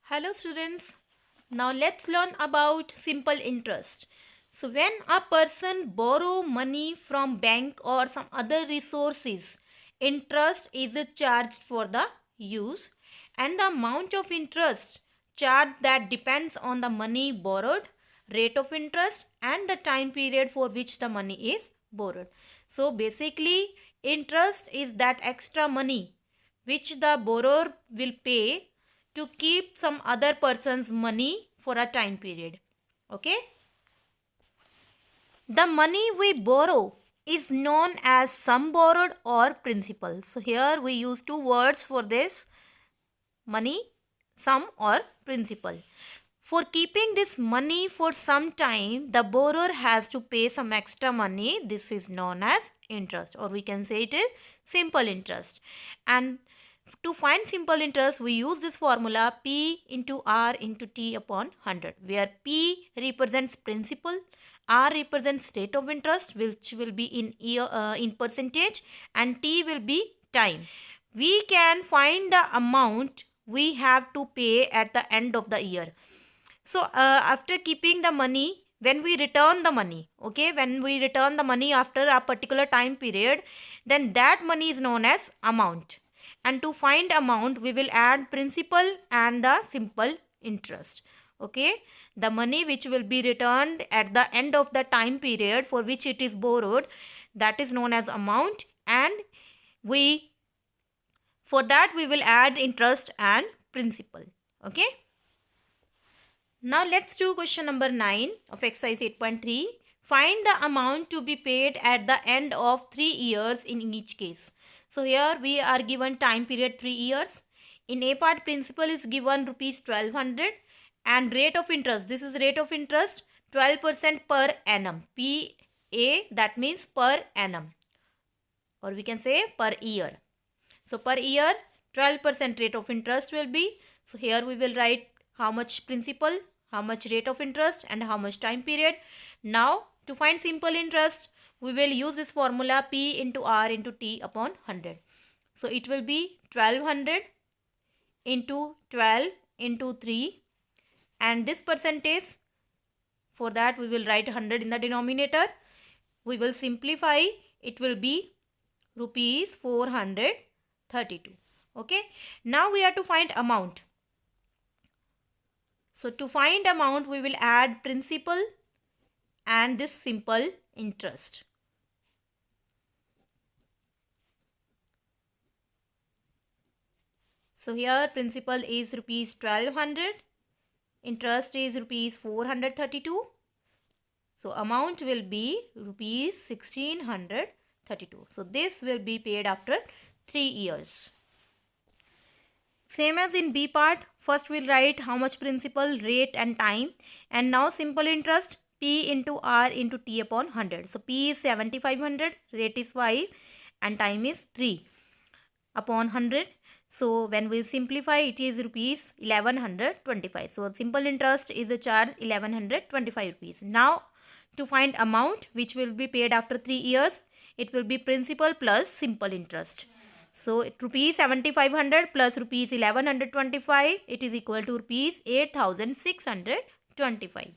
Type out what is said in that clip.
Hello students, now let's learn about simple interest. So when a person borrow money from bank or some other resources, interest is charged for the use, and the amount of interest charged that depends on the money borrowed, rate of interest and the time period for which the money is borrowed. So basically interest is that extra money which the borrower will pay to keep some other person's money for a time period. Okay. The money we borrow is known as sum borrowed or principal. So here we use two words for this: money, sum or principal. For keeping this money for some time, the borrower has to pay some extra money. This is known as interest, or we can say it is simple interest. And to find simple interest, we use this formula P into R into T upon 100, where P represents principal, R represents rate of interest, which will be in percentage, and T will be time. We can find the amount we have to pay at the end of the year. So after keeping the money, when we return the money, okay, when we return the money after a particular time period, then that money is known as amount. And to find amount, we will add principal and the simple interest. Okay, the money which will be returned at the end of the time period for which it is borrowed, that is known as amount, and for that we will add interest and principal. Okay. Now let's do question number 9 of exercise 8.3. Find the amount to be paid at the end of 3 years in each case. So here we are given time period 3 years. In A part, principal is given rupees 1200 and rate of interest. This is rate of interest 12% per annum. PA, that means per annum, or we can say per year. So per year 12% rate of interest will be. So here we will write how much principal, how much rate of interest and how much time period. Now to find simple interest, we will use this formula P into R into T upon 100. So it will be 1200 into 12 into 3, and this percentage, for that we will write 100 in the denominator. We will simplify, it will be rupees 432. Okay. Now we have to find amount. So to find amount, we will add principal and this simple interest. So here principal is rupees 1200, interest is rupees 432. So amount will be rupees 1632. So this will be paid after 3 years. Same as in B part, first we'll write how much principal, rate and time, and now simple interest P into R into T upon 100. So P is 7500, rate is 5 and time is 3 upon 100. So when we simplify, it is rupees 1125. So simple interest is a charge 1125 rupees. Now to find amount which will be paid after 3 years, it will be principal plus simple interest. So rupees 7500 plus rupees 1125, it is equal to rupees 8625.